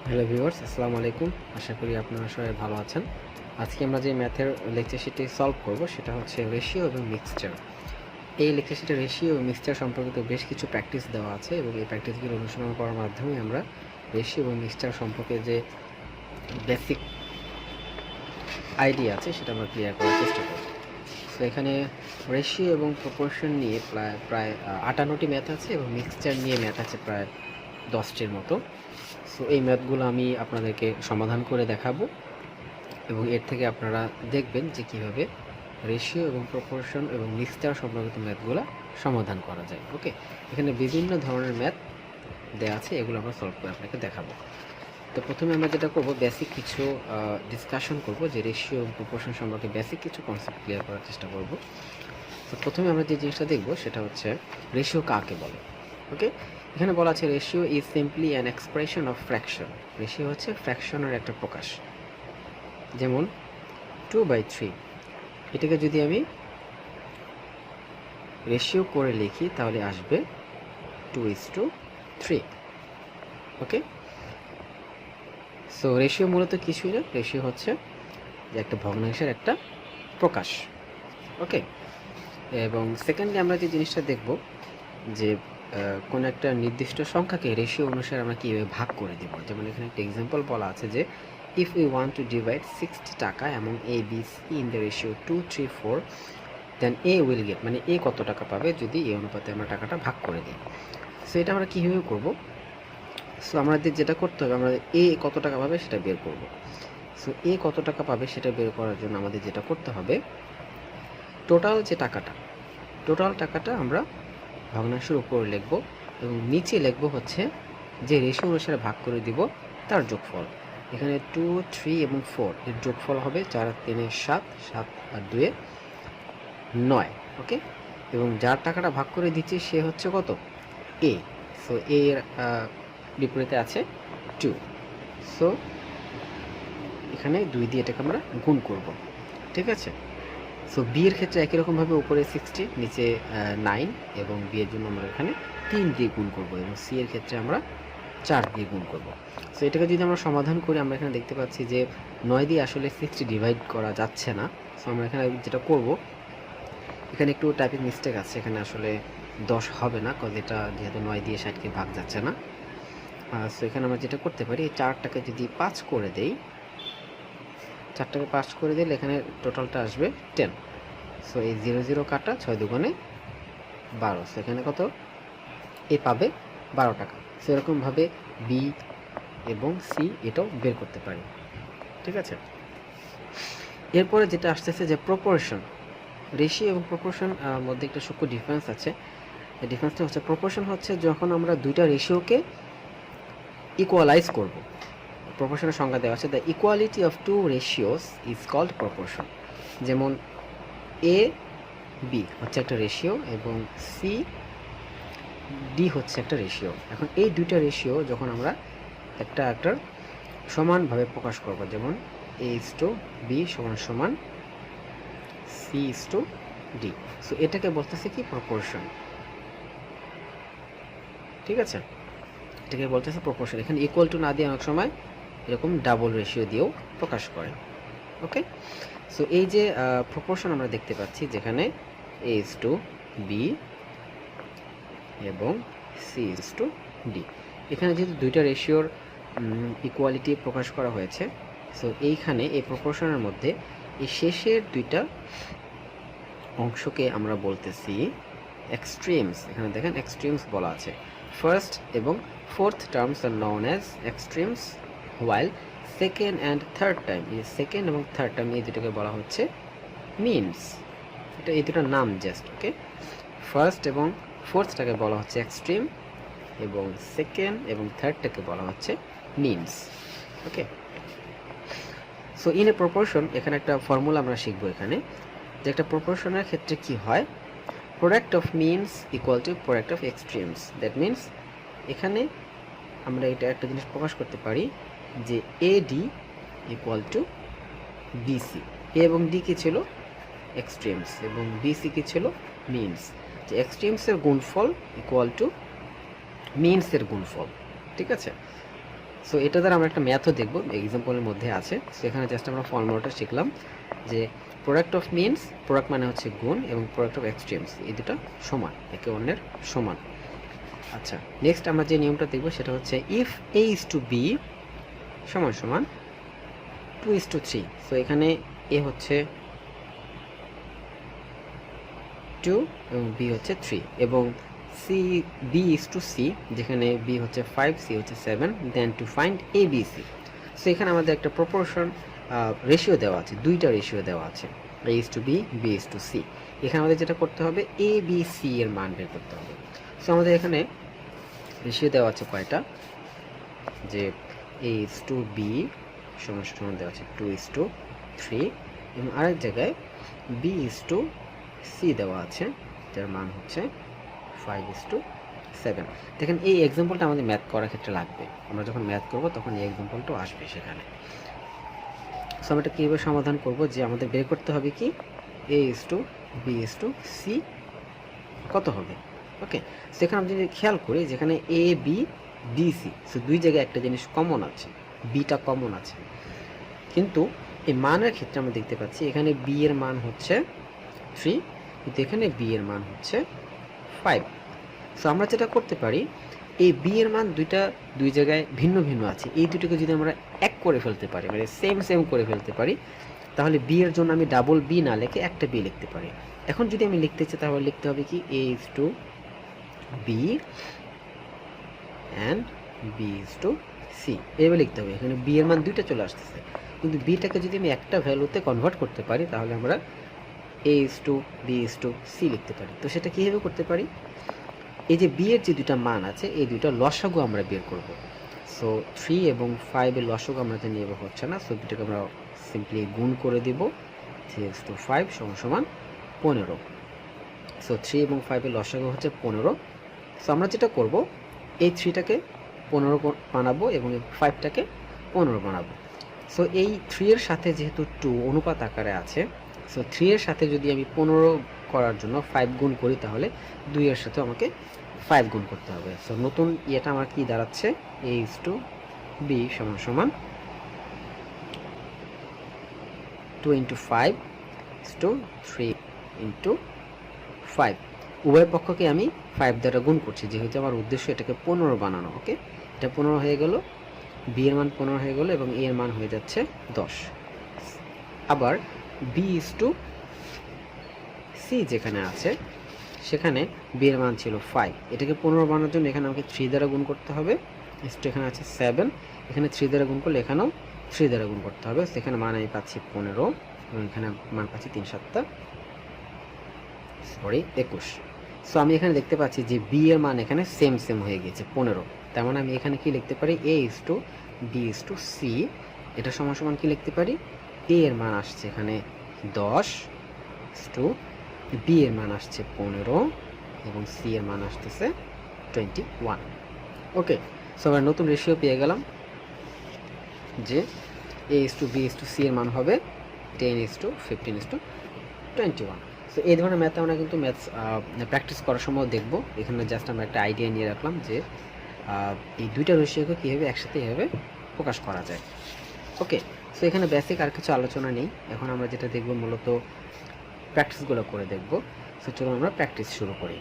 Hello viewers, আসসালামু আলাইকুম। আশা করি আপনারা সবাই ভালো আছেন। আজকে আমরা যে ম্যাথের লেকচার শিটটি সলভ করব সেটা হচ্ছে রেশিও এবং মিক্সচার। এই লেকচার শিটে রেশিও এবং মিক্সচার সম্পর্কিত বেশ কিছু প্র্যাকটিস দেওয়া আছে এবং এই প্র্যাকটিসগুলো অনুসরণ করার মাধ্যমে আমরা রেশিও এবং মিক্সচার সম্পর্কে যে বেসিক আইডিয়া আছে সেটা আমরা ক্লিয়ার করার চেষ্টা করব। তো এখানে রেশিও এবং প্রপোর্শন নিয়ে প্রায় 58টি ম্যাথ আছে এবং মিক্সচার নিয়ে ম্যাথ আছে প্রায় 10টির মতো। সো এই ম্যাথগুলো আমি আপনাদেরকে সমাধান করে দেখাবো এবং এর থেকে আপনারা দেখবেন যে কীভাবে রেশিও এবং প্রপোর্শন এবং মিক্সচার সম্পর্কিত ম্যাথগুলো সমাধান করা যায়। ওকে, এখানে বিভিন্ন ধরনের ম্যাথ দেওয়া আছে, এগুলো আমরা সলভ করে আপনাকে দেখাবো। তো প্রথমে আমরা যেটা করব, বেসিক কিছু ডিসকাশন করব যে রেশিও এবং প্রপোর্শন সম্পর্কে বেসিক কিছু কনসেপ্ট ক্লিয়ার করার চেষ্টা করব। তো প্রথমে আমরা যে জিনিসটা দেখব সেটা হচ্ছে রেশিও কাকে বলে। ওকে, এখানে বলা আছে ratio is simply an expression of fraction. Ratio হচ্ছে ফ্র্যাকশনের একটা প্রকাশ। যেমন 2/3, এটাকে যদি আমি রেশিও করে লিখি তাহলে আসবে 2:3। ওকে, সো রেশিও মূলত কিছুই না, রেশিও হচ্ছে যে একটা ভগ্নাংশের একটা প্রকাশ। ওকে, এবং সেকেন্ডলি আমরা যে জিনিসটা দেখব যে কোন একটা নির্দিষ্ট সংখ্যাকে রেশিও অনুসারে আমরা কীভাবে ভাগ করে দেব। যেমন এখানে একটা এক্সাম্পল বলা আছে যে if we want to divide 60 টাকা among A B C in the ratio 2:3:4, then A will get, মানে এ কত টাকা পাবে যদি এই অনুপাতে আমরা টাকাটা ভাগ করে দিই। সো এটা আমরা কীভাবে করব? সো আমাদের যেটা করতে হবে, আমরা এ কত টাকা পাবে সেটা বের করব। সো এ কত টাকা পাবে সেটা বের করার জন্য আমাদের যেটা করতে হবে, টোটাল টাকাটা আমরা ভগ্নাংশের উপর লিখব এবং নিচে লিখব হচ্ছে যে রেশিও অনুসারে ভাগ করে দিব তার যোগফল। এখানে 2, 3 এবং 4 এর যোগফল হবে 4 আর 3 7, 7 আর 2 9। ওকে, এবং যার টাকাটা ভাগ করে দিচ্ছি সে হচ্ছে কত? এ। সো এর বিপরীতে আছে 2। সো এখানে 2 দিয়ে এটাকে আমরা গুণ করব। ঠিক আছে, সো বি এর ক্ষেত্রে একই রকমভাবে উপরে 60, নিচে 9 এবং বি এর জন্য আমরা এখানে 3 দিয়ে গুণ করব এবং সি এর ক্ষেত্রে আমরা 4 দিয়ে গুণ করব। সো এটাকে যদি আমরা সমাধান করি, আমরা এখানে দেখতে পাচ্ছি যে 9 দিয়ে আসলে 60 ডিভাইড করা যাচ্ছে না। সো আমরা এখানে যেটা করব, এখানে একটু টাইপিং মিস্টেক আছে, এখানে আসলে 10 হবে না, কারণ এটা যেহেতু 9 দিয়ে 60কে ভাগ যাচ্ছে না। সো এখানে আমরা যেটা করতে পারি, এই 4টাকে যদি 5 করে দেই, 4টাকে 5 করে দিলে এখানে টোটালটা আসবে 10। সো এই 0 0 কাটা, 6 দুগুণে 12। সো এখানে কত? এ পাবে 12 টাকা। সো এরকমভাবে বি এবং সি এটাও বের করতে পারি। ঠিক আছে, এরপরে যেটা আসতেছে যে প্রপোর্শন। রেশিও এবং প্রপোর্শন মধ্যে একটা সূক্ষ্ম ডিফারেন্স আছে। এই ডিফারেন্সটা হচ্ছে, প্রপোর্শন হচ্ছে যখন আমরা দুইটা রেশিওকে ইকুয়ালাইজ করব। প্রপোর্শনের সংজ্ঞা দেওয়া আছে, the equality of two ratios is called proportion. যেমন এ বি হচ্ছে একটা রেশিও এবং সি ডি হচ্ছে একটা রেশিও। এখন এই দুইটা রেশিও যখন আমরা একটার সমানভাবে প্রকাশ করব, যেমন A:B সমান C:D, সো এটাকে বলতেছে কি? প্রপোর্শন। ঠিক আছে, এটাকে বলতেছে প্রপোর্শন। এখানে ইকুয়াল টু না দিয়ে অনেক সময় এরকম ডাবল রেশিও দিয়েও প্রকাশ করে। ওকে, সো এই যে প্রপোর্শন আমরা দেখতে পাচ্ছি যেখানে A:B এবং C:D, এখানে যেহেতু দুইটা রেশিওর ইকুয়ালিটি প্রকাশ করা হয়েছে, সো এইখানে এই প্রপোর্শনের মধ্যে এই শেষের দুইটা অংশকে আমরা বলতেছি এক্সট্রিমস। এখানে দেখেন এক্সট্রিমস বলা আছে। ফার্স্ট এবং fourth terms are known as extremes, while second and third term, এই সেকেন্ড এবং থার্ড টার্ম এই দুটোকে বলা হচ্ছে মিনস। এটা এই দুটোর নাম জাস্ট। ওকে, ফার্স্ট এবং ফোর্থটাকে বলা হচ্ছে এক্সট্রিম এবং সেকেন্ড এবং থার্ডটাকে বলা হচ্ছে means. Okay, so in a proportion, এখানে একটা ফর্মুলা আমরা শিখবো এখানে, যে একটা প্রপোর্শনের ক্ষেত্রে কি হয়, product of means equal to product of extremes. That means এখানে আমরা এটা একটা জিনিস প্রকাশ করতে পারি যে এডি ইকুয়াল টু বিসি। এ এবং ডি কি ছিল? এক্সট্রিমস, এবং বিসি কি ছিল? মিনস। যে এক্সট্রিমসের গুণফল ইকুয়াল টু মিনসের গুণফল। ঠিক আছে, সো এটা দ্বারা আমরা একটা ম্যাথও দেখবো, এক্সাম্পলের মধ্যে আছে। সেখানে জাস্ট আমরা ফর্মুলাটা শিখলাম যে প্রোডাক্ট অফ মিনস, প্রোডাক্ট মানে হচ্ছে গুণ, এবং প্রোডাক্ট অফ এক্সট্রিমস, এই দুটো সমান, একে অন্যের সমান। আচ্ছা, নেক্সট আমরা যে নিয়মটা দেখবো সেটা হচ্ছে if a is to b সমান সমান 2:3। সো এখানে a হচ্ছে 2 এবং b হচ্ছে 3, এবং b is to c, যেখানে b হচ্ছে 5, c হচ্ছে 7, then to find a b c। So এখানে আমাদের একটা প্রপোর্শন রেশিও দেওয়া আছে, দুইটা রেশিও দেওয়া আছে, a is to b, b is to c। এখানে আমাদের যেটা করতে হবে a b c এর মান বের করতে হবে। সো আমাদের এখানে রেশিও দেওয়া আছে কয়টা, যে a is to b সমান সমান দেওয়া আছে 2:3, এবং আরেক জায়গায় b is to c দেওয়া আছে, যার মান হচ্ছে 5:7। দেখেন এই এক্সাম্পলটা আমাদের ম্যাথ করার ক্ষেত্রে লাগবে, আমরা যখন ম্যাথ করব তখন এই এক্সাম্পলটাও আসবে সেখানে। সো আমরা এটা কীভাবে সমাধান করব, যে আমাদের বের করতে হবে কি a is to b is to c কত হবে। ওকে, সেখানে আমরা যদি খেয়াল করি, যেখানে a b d c, so দুই জায়গায় একটা জিনিস কমন আছে, বিটা কমন আছে, কিন্তু এই মানের ক্ষেত্রে আমরা দেখতে পাচ্ছি এখানে b এর মান হচ্ছে 3, কিন্তু এখানে b এর মান হচ্ছে 5। সো আমরা যেটা করতে পারি, এই b এর মান দুই জায়গায় ভিন্ন ভিন্ন আছে, এই দুটোকে যদি আমরা এক করে ফেলতে পারি, মানে সেম করে ফেলতে পারি, তাহলে b এর জন্য আমি ডাবল b না লিখে একটা b লিখতে পারি। এখন যদি আমি লিখতে চাই তাহলে লিখতে হবে কি a is to b and b is to c, এইভাবে লিখতে হবে। এখানে b এর মান দুইটা চলে আসতেছে, কিন্তু bটাকে যদি আমি একটা ভ্যালুতে কনভার্ট করতে পারি তাহলে আমরা a is to b is to c লিখতে পারি। তো সেটা কীভাবে করতে পারি, এই যে b এর যে দুটা মান আছে এই দুটা লসাগু আমরা বের করব। সো 3 এবং 5 এর লসাগু আমরা জানি এবার হচ্ছে না, সো দুটাকে আমরা সিম্পলি গুণ করে দিব, 3:5 সমান 15। সো 3 এবং 5 এর লসাগু হচ্ছে 15। সো আমরা যেটা করব, এই 3টাকে 15 বানাবো এবং এই 5টাকে 15 বানাবো। সো এই 3 এর সাথে যেহেতু 2 অনুপাত আকারে আছে, সো 3 এর সাথে যদি আমি 15 করার জন্য 5 গুণ করি তাহলে 2 এর সাথে আমাকে 5 গুণ করতে হবে। সো নতুন এটা আমার কি দাঁড়াচ্ছে, a is to b সমান 2 into 5 is to 3 into 5, উভয় পক্ষকে আমি 5 দ্বারা গুণ করছি, যেহেতু আমার উদ্দেশ্য এটাকে 15 বানানো। ওকে, এটা 15 হয়ে গেল, b এর মান 15 হয়ে গেল, এবং a এর মান হয়ে যাচ্ছে 10। আবার b is to c যেখানে আছে, সেখানে b এর মান ছিল 5, এটাকে 15 বানানোর জন্য এখানে আমাকে 3 দ্বারা গুণ করতে হবে। এখানে আছে 7, এখানে 3 দ্বারা গুণ করলে এখানেও 3 দ্বারা গুণ করতে হবে। সেখানে মান আমি পাচ্ছি 15, এবং এখানে মান পাচ্ছি 21। সো আমি এখানে দেখতে পাচ্ছি যে b এর মান এখানে সেম হয়ে গেছে 15। তার মানে আমি এখানে কি লিখতে পারি, a is to b is to c, এটা সমান কি লিখতে পারি, a এর মান আসছে এখানে 10 to b এর মান আসছে 15, এবং c এর মান আসতেছে 21। ওকে, সো আমরা নতুন রেশিও পেয়ে গেলাম যে a is to b is to c এর মান হবে 10 is to 15 is to 21। So এই ধরনের ম্যাথ আমরা কিন্তু প্র্যাকটিস করার সময় দেখব। এখানে জাস্ট আমরা একটা আইডিয়া নিয়ে রাখলাম যে এই দুইটা রেশিওকে কীভাবে একসাথে এভাবে প্রকাশ করা যায়। ওকে, সো এখানে বেসিক আর কিছু আলোচনা নেই, এখন আমরা যেটা দেখব মূলত প্র্যাকটিসগুলো করে দেখব। সো চলুন আমরা প্র্যাকটিস শুরু করি।